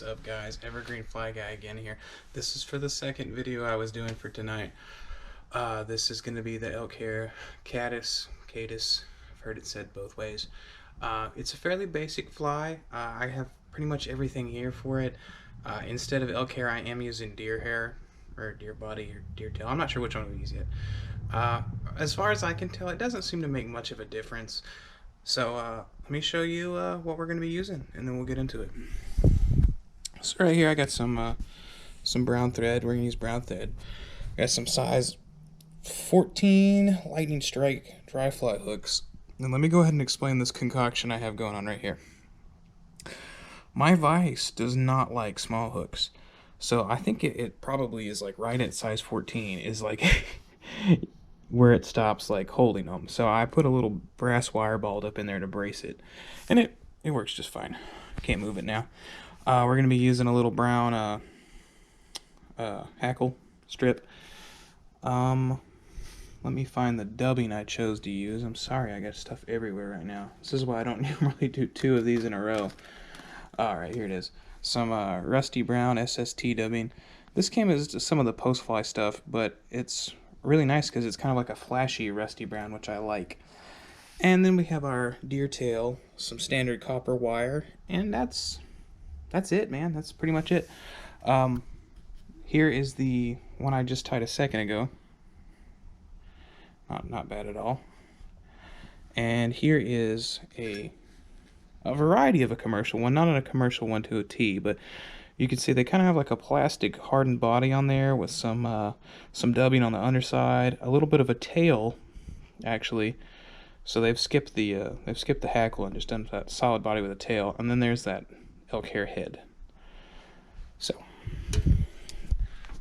is up, guys? Evergreen Fly Guy again here. This is for the second video I was doing for tonight. This is going to be the elk hair Caddis. I've heard it said both ways. It's a fairly basic fly. I have pretty much everything here for it. Instead of elk hair, I am using deer hair, or deer body, or deer tail. I'm not sure which one to use yet. As far as I can tell, it doesn't seem to make much of a difference. So let me show you what we're going to be using, and then we'll get into it. So right here I got some brown thread. We're going to use brown thread. I got some size 14 lightning strike dry fly hooks. And let me go ahead and explain this concoction I have going on right here. My vise does not like small hooks. So I think it probably is like right at size 14 is like where it stops like holding them. So I put a little brass wire balled up in there to brace it. And it works just fine. Can't move it now. We're going to be using a little brown Hackle strip. Let me find the dubbing I chose to use. I'm sorry, I got stuff everywhere right now. This is why I don't normally do two of these in a row. Alright, here it is. Some rusty brown SST dubbing. This came as some of the post fly stuff, but it's really nice because it's kind of like a flashy rusty brown, which I like. And then we have our deer tail, some standard copper wire, and that's it, man. That's pretty much it. Here is the one I just tied a second ago. Not bad at all. And here is a variety of a commercial one, not a commercial one to a T, but you can see they kind of have like a plastic hardened body on there with some dubbing on the underside, a little bit of a tail, actually. So they've skipped the hackle and just done that solid body with a tail, and then there's that elk hair head. So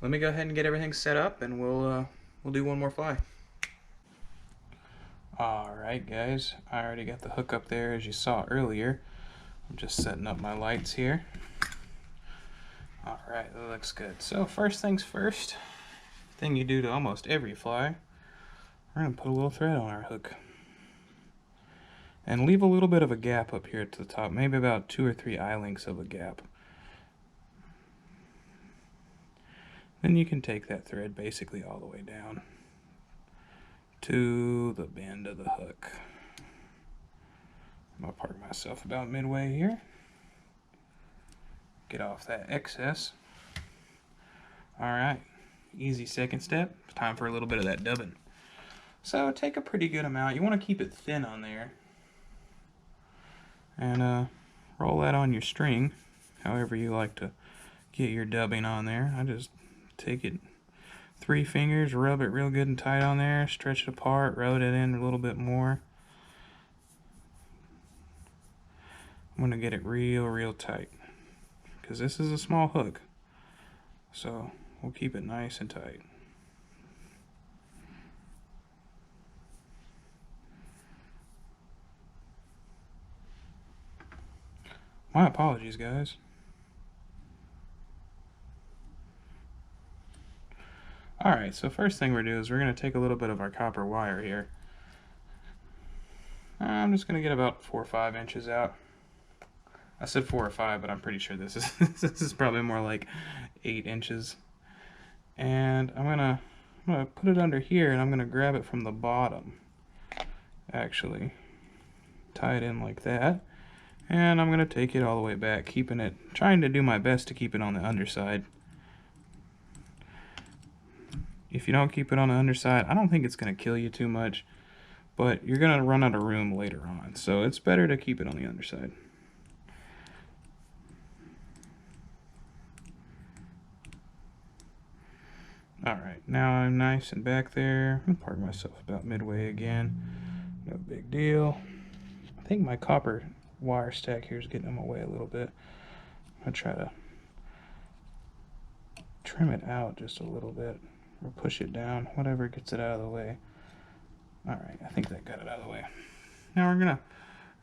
let me go ahead and get everything set up, and we'll do one more fly. Alright guys, I already got the hook up there as you saw earlier. I'm just setting up my lights here. Alright, that looks good. So first things first, thing you do to almost every fly, we're going to put a little thread on our hook. And leave a little bit of a gap up here at the top, maybe about 2 or 3 eye lengths of a gap. Then you can take that thread basically all the way down to the bend of the hook. I'm going to park myself about midway here. Get off that excess. Alright, easy second step. Time for a little bit of that dubbing. So take a pretty good amount. You want to keep it thin on there. And roll that on your string, however you like to get your dubbing on there. I just take it 3 fingers, rub it real good and tight on there, stretch it apart, rub it in a little bit more. I'm going to get it real tight because this is a small hook, so we'll keep it nice and tight. My apologies, guys. Alright, so first thing we're doing is we're going to take a little bit of our copper wire here. I'm just going to get about 4 or 5 inches out. I said 4 or 5, but I'm pretty sure this is probably more like 8 inches. And I'm gonna put it under here, and I'm gonna grab it from the bottom. Actually, tie it in like that, and I'm gonna take it all the way back, trying to do my best to keep it on the underside. If you don't keep it on the underside, I don't think it's going to kill you too much, but you're going to run out of room later on, so it's better to keep it on the underside. Alright, now I'm nice and back there. I'm going to park myself about midway again. No big deal. I think my copper wire stack here is getting in my way a little bit. I'm going to try to trim it out just a little bit. Or push it down, whatever gets it out of the way. Alright, I think that got it out of the way. Now we're gonna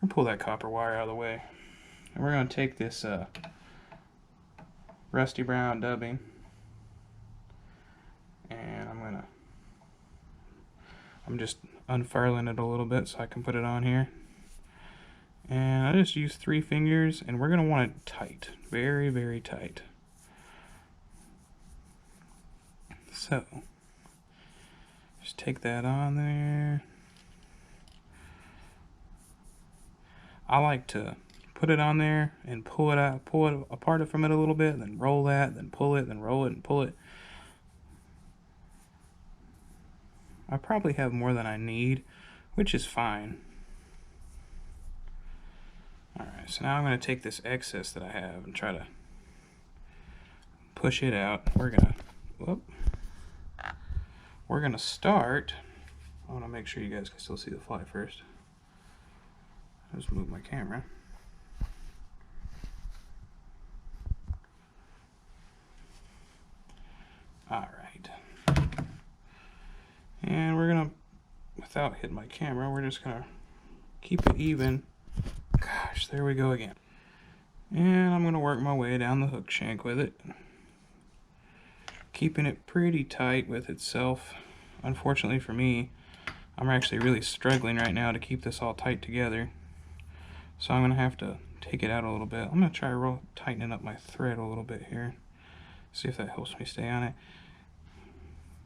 pull that copper wire out of the way. And we're gonna take this rusty brown dubbing, and I'm just unfurling it a little bit so I can put it on here. And I just use 3 fingers, and we're going to want it tight. Very, very tight. So, just take that on there. I like to put it on there and pull it apart from it a little bit, then roll that, then pull it, then roll it and pull it. I probably have more than I need, which is fine. Alright, so now I'm going to take this excess that I have and try to push it out. We're going to start. I want to make sure you guys can still see the fly first. I'll just move my camera. Alright. And we're going to, without hitting my camera, we're just going to keep it even. Gosh, there we go again. And I'm going to work my way down the hook shank with it. Keeping it pretty tight with itself. Unfortunately for me, I'm actually really struggling right now to keep this all tight together. So I'm going to have to take it out a little bit. I'm going to try tightening up my thread a little bit here. See if that helps me stay on it.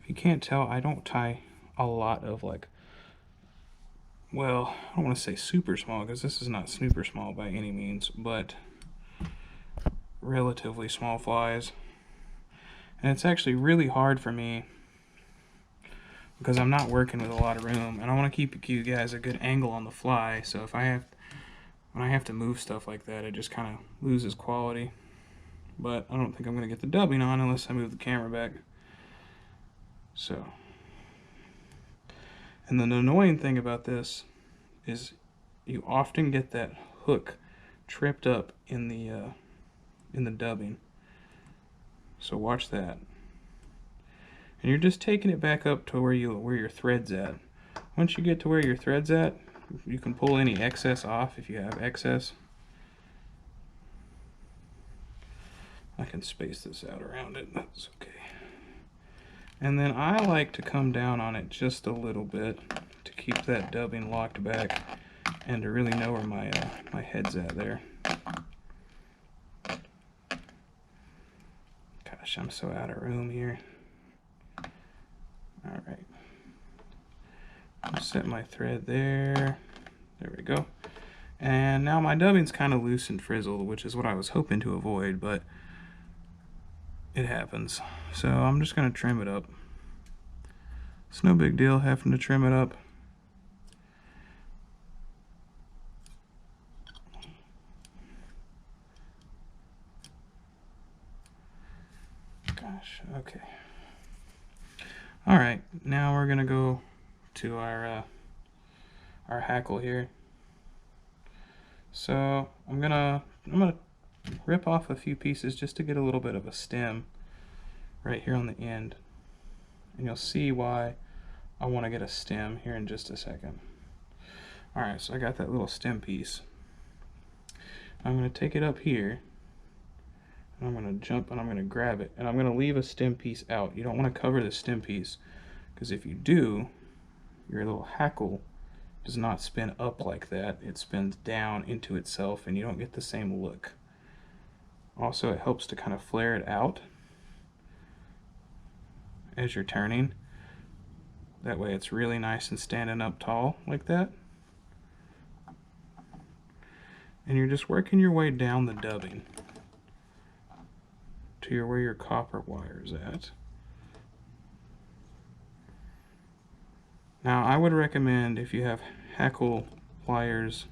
If you can't tell, I don't tie a lot of well, I don't want to say super small because this is not super small by any means, but relatively small flies. And it's actually really hard for me because I'm not working with a lot of room, and I want to keep you guys a good angle on the fly. So if when I have to move stuff like that, it just kind of loses quality. But I don't think I'm going to get the dubbing on unless I move the camera back. So, and the annoying thing about this is you often get that hook tripped up in the dubbing. So watch that. And you're just taking it back up to where your thread's at. Once you get to where your thread's at, you can pull any excess off if you have excess. I can space this out around it, that's okay. And then I like to come down on it just a little bit to keep that dubbing locked back and to really know where my head's at there. Gosh, I'm so out of room here. Alright. I'll set my thread there. There we go. And now my dubbing's kind of loose and frizzled, which is what I was hoping to avoid, but it happens. So I'm just going to trim it up. It's no big deal having to trim it up. Gosh, okay. Alright, now we're going to go to our hackle here. So I'm gonna rip off a few pieces just to get a little bit of a stem right here on the end, and you'll see why I want to get a stem here in just a second. Alright, so I got that little stem piece. I'm going to take it up here, and I'm going to jump and I'm going to grab it, and I'm going to leave a stem piece out. You don't want to cover the stem piece, because if you do, your little hackle does not spin up like that. It spins down into itself, and you don't get the same look. Also, it helps to kind of flare it out as you're turning. That way it's really nice and standing up tall like that. And you're just working your way down the dubbing to where your copper wire is at. Now, I would recommend, if you have hackle pliers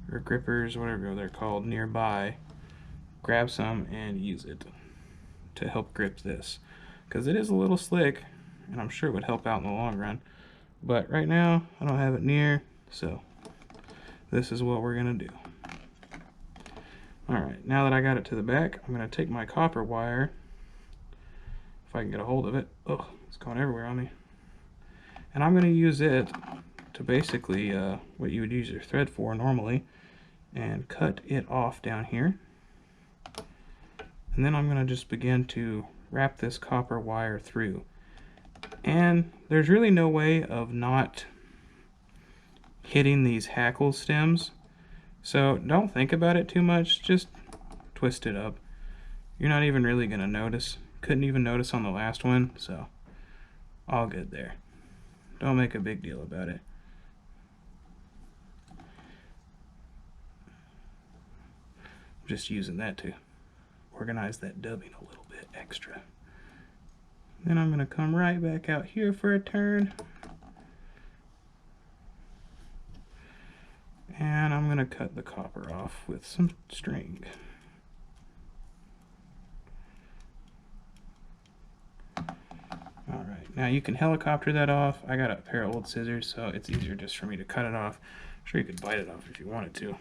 or grippers, whatever they're called, nearby, grab some and use it to help grip this, because it is a little slick, and I'm sure it would help out in the long run. But right now, I don't have it near, so this is what we're going to do. Alright, now that I got it to the back, I'm going to take my copper wire, if I can get a hold of it. Oh, it's going everywhere on me. And I'm going to use it to basically, what you would use your thread for normally, and cut it off down here. And then I'm going to just begin to wrap this copper wire through. And there's really no way of not hitting these hackle stems. So don't think about it too much, just twist it up. You're not even really gonna notice. Couldn't even notice on the last one, so all good there. Don't make a big deal about it. I'm just using that to organize that dubbing a little bit extra. Then I'm gonna come right back out here for a turn. And I'm gonna cut the copper off with some string. Alright, now you can helicopter that off. I got a pair of old scissors, so it's easier just for me to cut it off. I'm sure you could bite it off if you wanted to.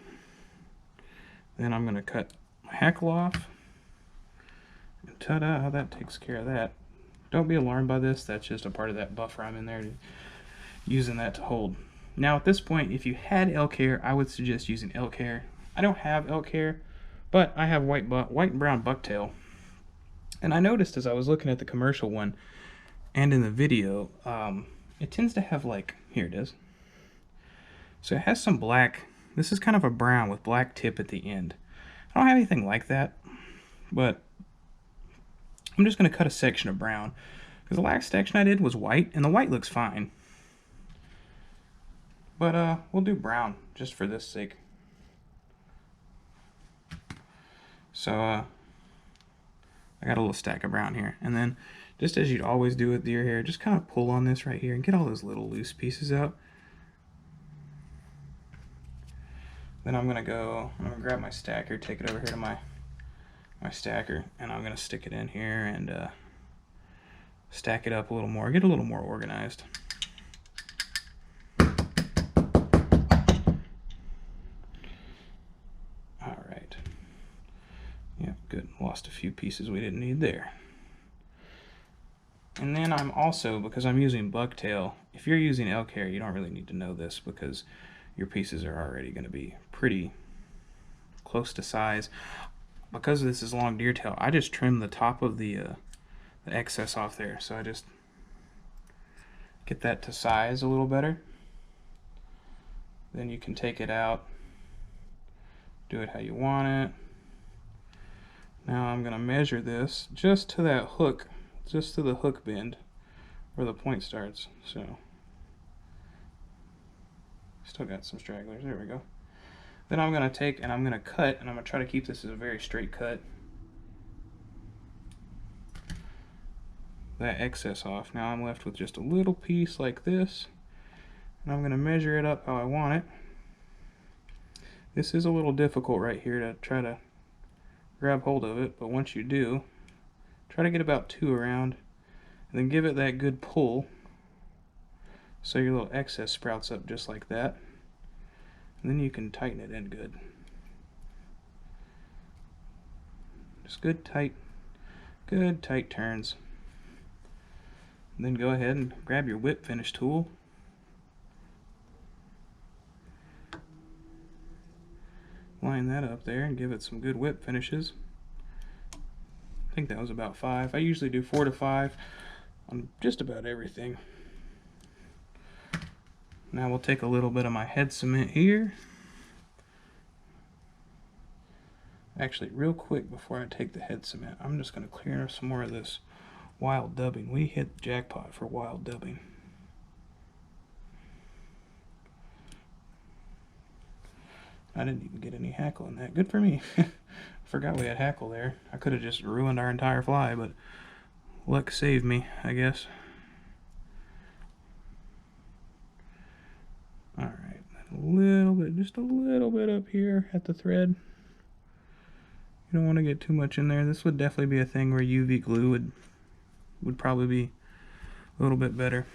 Then I'm gonna cut my hackle off. And ta-da, that takes care of that. Don't be alarmed by this, that's just a part of that buffer I'm in there, using that to hold. Now at this point, if you had elk hair, I would suggest using elk hair. I don't have elk hair, but I have white and brown bucktail. And I noticed as I was looking at the commercial one and in the video, it tends to have like, here it is. So it has some black, this is kind of a brown with black tip at the end. I don't have anything like that, but I'm just going to cut a section of brown, because the last section I did was white, and the white looks fine. But we'll do brown, just for this sake. So I got a little stack of brown here, and then, just as you'd always do with deer hair, just kind of pull on this right here, and get all those little loose pieces out. Then I'm going to grab my stacker, take it over here to my stacker, and I'm going to stick it in here and stack it up a little more, get a little more organized. Alright. Yeah, good. Lost a few pieces we didn't need there. And then I'm also, because I'm using bucktail, if you're using elk hair, you don't really need to know this because your pieces are already going to be pretty close to size. Because this is long deer tail, I just trim the top of the excess off there. So I just get that to size a little better. Then you can take it out, do it how you want it. Now I'm going to measure this just to that hook, just to the hook bend where the point starts. So still got some stragglers, there we go. Then I'm going to take and I'm going to cut, and I'm going to try to keep this as a very straight cut. That excess off. Now I'm left with just a little piece like this, and I'm going to measure it up how I want it. This is a little difficult right here to try to grab hold of it, but once you do, try to get about 2 around, and then give it that good pull so your little excess sprouts up just like that. And then you can tighten it in good. Just good tight turns. And then go ahead and grab your whip finish tool. Line that up there and give it some good whip finishes. I think that was about 5. I usually do 4 to 5 on just about everything. Now we'll take a little bit of my head cement here. Actually, real quick before I take the head cement, I'm just going to clear some more of this wild dubbing. We hit the jackpot for wild dubbing. I didn't even get any hackle in that. Good for me. Forgot we had hackle there. I could have just ruined our entire fly, but luck saved me, I guess. Alright, a little bit, just a little bit up here at the thread. You don't want to get too much in there. This would definitely be a thing where UV glue would probably be a little bit better.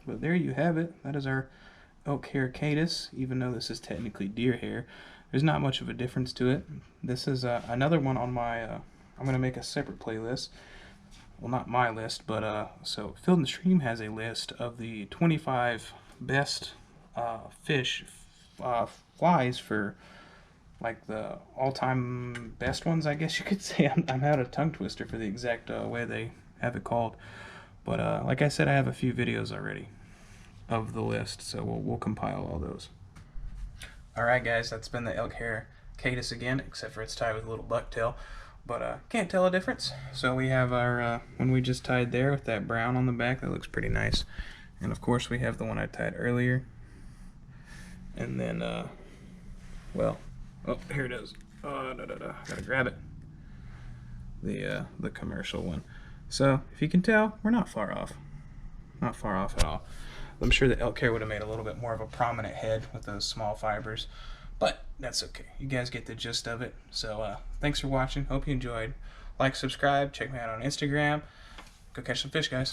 But there you have it. That is our elk hair Caddis, even though this is technically deer hair. There's not much of a difference to it. This is another one on my, I'm going to make a separate playlist. Well, not my list, but so Field and Stream has a list of the 25 best flies for like the all-time best ones, I guess you could say. I'm out of tongue twister for the exact way they have it called. But like I said, I have a few videos already of the list, so we'll compile all those. Alright guys, that's been the elk hair Caddis again, except for it's tied with a little bucktail. But can't tell a difference. So we have our one we just tied there with that brown on the back. That looks pretty nice. And of course we have the one I tied earlier. And then, well, oh, here it is. Gotta grab it. The commercial one. So if you can tell, we're not far off. Not far off at all. I'm sure the elk hair would have made a little bit more of a prominent head with those small fibers, but that's okay. You guys get the gist of it. So thanks for watching. Hope you enjoyed. Like, subscribe, check me out on Instagram. Go catch some fish, guys.